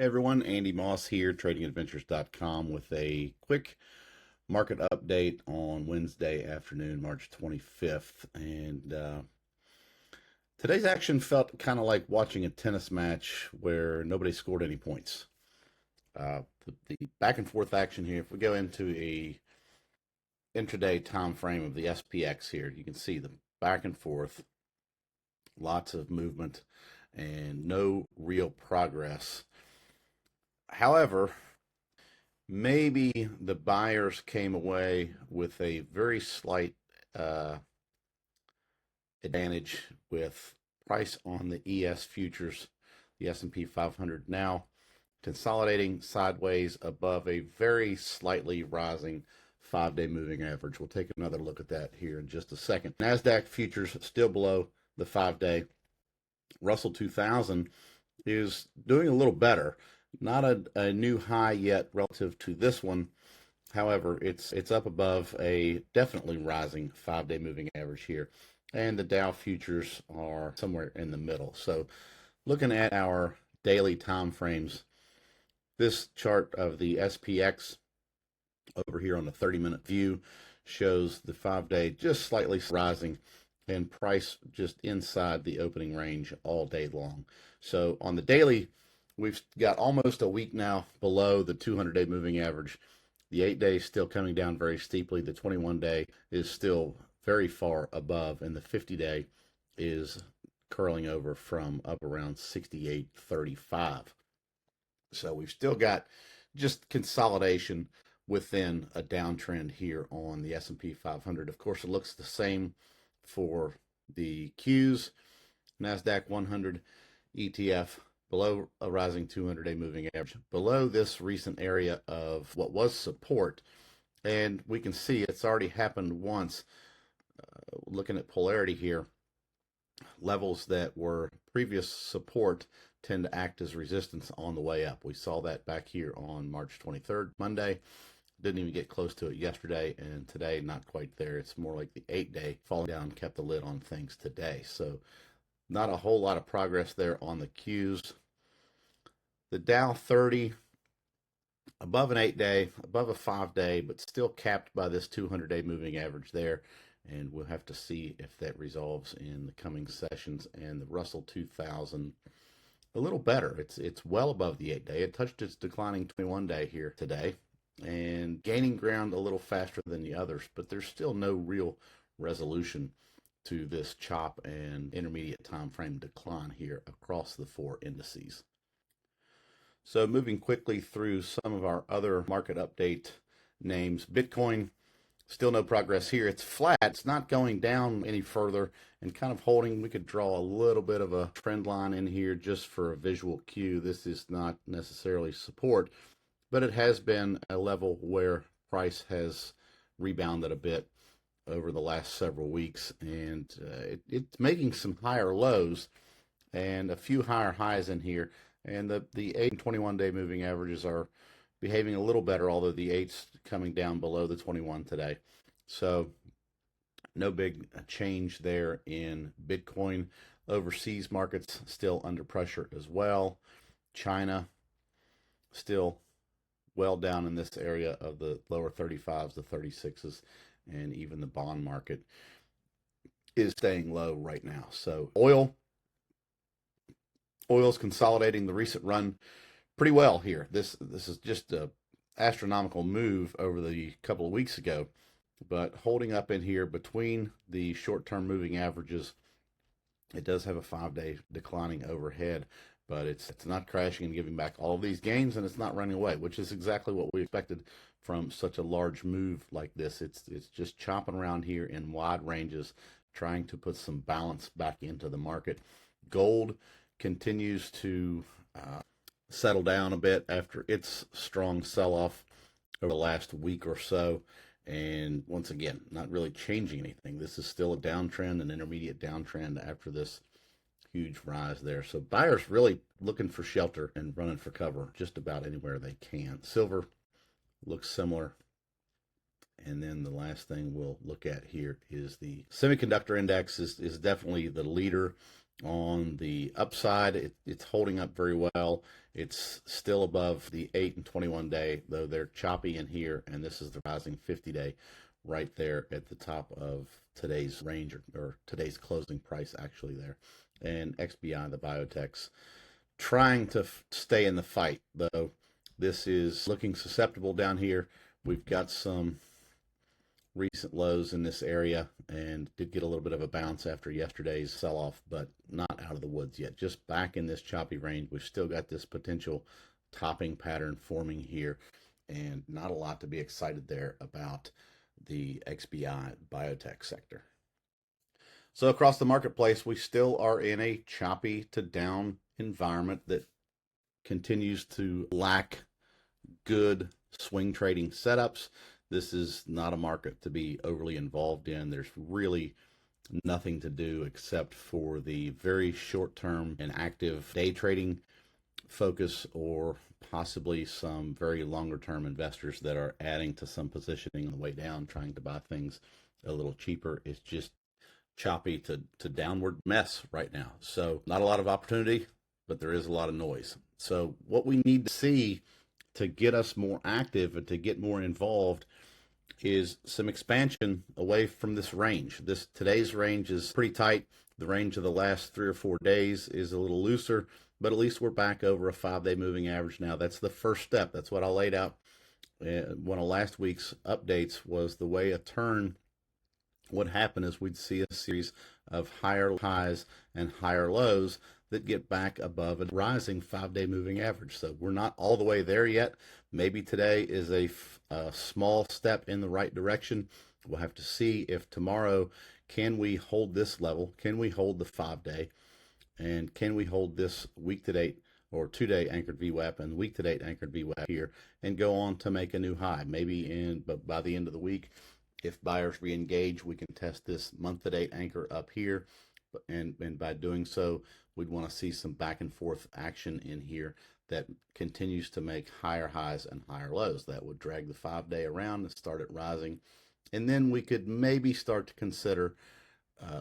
Hey everyone, Andy Moss here, tradingadventures.com with a quick market update on Wednesday afternoon, March 25th. And today's action felt kind of like watching a tennis match where nobody scored any points. The back and forth action here, if we go into a intraday time frame of the SPX here, you can see the back and forth, lots of movement, and no real progress. However, maybe the buyers came away with a very slight advantage with price on the ES futures, the S&P 500 now consolidating sideways above a very slightly rising 5-day moving average. We'll take another look at that here in just a second. NASDAQ futures still below the 5-day. Russell 2000 is doing a little better. Not a new high yet relative to this one. However, it's up above a definitely rising 5-day moving average here. And the Dow futures are somewhere in the middle. So looking at our daily time frames, this chart of the SPX over here on the 30-minute view shows the 5-day just slightly rising and price just inside the opening range all day long. So on the daily, we've got almost a week now below the 200-day moving average. The 8-day is still coming down very steeply. The 21-day is still very far above, and the 50-day is curling over from up around 68.35. So we've still got just consolidation within a downtrend here on the S&P 500. Of course, it looks the same for the Qs, NASDAQ 100 ETF below a rising 200-day moving average, below this recent area of what was support. And we can see it's already happened once. Looking at polarity here, levels that were previous support tend to act as resistance on the way up. We saw that back here on March 23rd, Monday. Didn't even get close to it yesterday, and today not quite there. It's more like the 8-day falling down kept the lid on things today. So not a whole lot of progress there on the Qs. The Dow 30 above an 8-day, above a 5-day, but still capped by this 200-day moving average there. And we'll have to see if that resolves in the coming sessions. And the Russell 2000 a little better. It's well above the 8-day. It touched its declining 21-day here today and gaining ground a little faster than the others, but there's still no real resolution to this chop and intermediate time frame decline here across the 4 indices. So moving quickly through some of our other market update names, Bitcoin, still no progress here. It's flat. It's not going down any further and kind of holding. We could draw a little bit of a trend line in here just for a visual cue. This is not necessarily support, but it has been a level where price has rebounded a bit over the last several weeks, and it's making some higher lows and a few higher highs in here. And the 8 and 21-day moving averages are behaving a little better, although the 8's coming down below the 21 today. So no big change there in Bitcoin. Overseas markets still under pressure as well. China still well down in this area of the lower 35s, the 36s, and even the bond market is staying low right now. So oil's consolidating the recent run pretty well here. This is just a astronomical move over the couple of weeks ago, but holding up in here between the short-term moving averages. It does have a 5-day declining overhead, but it's not crashing and giving back all of these gains, and it's not running away, which is exactly what we expected from such a large move like this. It's just chopping around here in wide ranges, trying to put some balance back into the market. Gold continues to settle down a bit after its strong sell-off over the last week or so. And once again, not really changing anything. This is still a downtrend, an intermediate downtrend after this huge rise there. So buyers really looking for shelter and running for cover just about anywhere they can. Silver looks similar. And then the last thing we'll look at here is the semiconductor index is definitely the leader On the upside, it's holding up very well. It's still above the 8 and 21 day, though they're choppy in here, and this is the rising 50-day right there at the top of today's range, or today's closing price actually there. And XBI, the biotechs, trying to stay in the fight, though this is looking susceptible down here. We've got some recent lows in this area and did get a little bit of a bounce after yesterday's sell-off, but not out of the woods yet. Just back in this choppy range. We've still got this potential topping pattern forming here, and not a lot to be excited there about the XBI biotech sector. So across the marketplace, we still are in a choppy to down environment that continues to lack good swing trading setups. This is not a market to be overly involved in. There's really nothing to do except for the very short term and active day trading focus, or possibly some very longer term investors that are adding to some positioning on the way down, trying to buy things a little cheaper. It's just choppy to downward mess right now. So not a lot of opportunity, but there is a lot of noise. So what we need to see to get us more active and to get more involved is some expansion away from this range. Today's range is pretty tight. The range of the last 3 or 4 days is a little looser, but at least we're back over a 5-day moving average now. That's the first step. That's what I laid out. One of last week's updates was the way a turn would happen is we'd see a series of higher highs and higher lows that get back above a rising 5-day moving average. So we're not all the way there yet. Maybe today is a small step in the right direction. We'll have to see if tomorrow, can we hold this level? Can we hold the 5-day? And can we hold this week to date or 2-day anchored VWAP and week to date anchored VWAP here and go on to make a new high? Maybe but by the end of the week, if buyers re-engage, we can test this month to date anchor up here. And by doing so, we'd want to see some back and forth action in here that continues to make higher highs and higher lows. That would drag the 5-day around and start it rising. And then we could maybe start to consider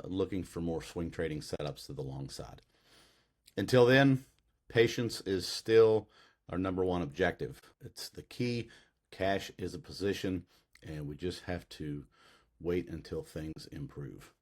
looking for more swing trading setups to the long side. Until then, patience is still our number one objective. It's the key. Cash is a position, and we just have to wait until things improve.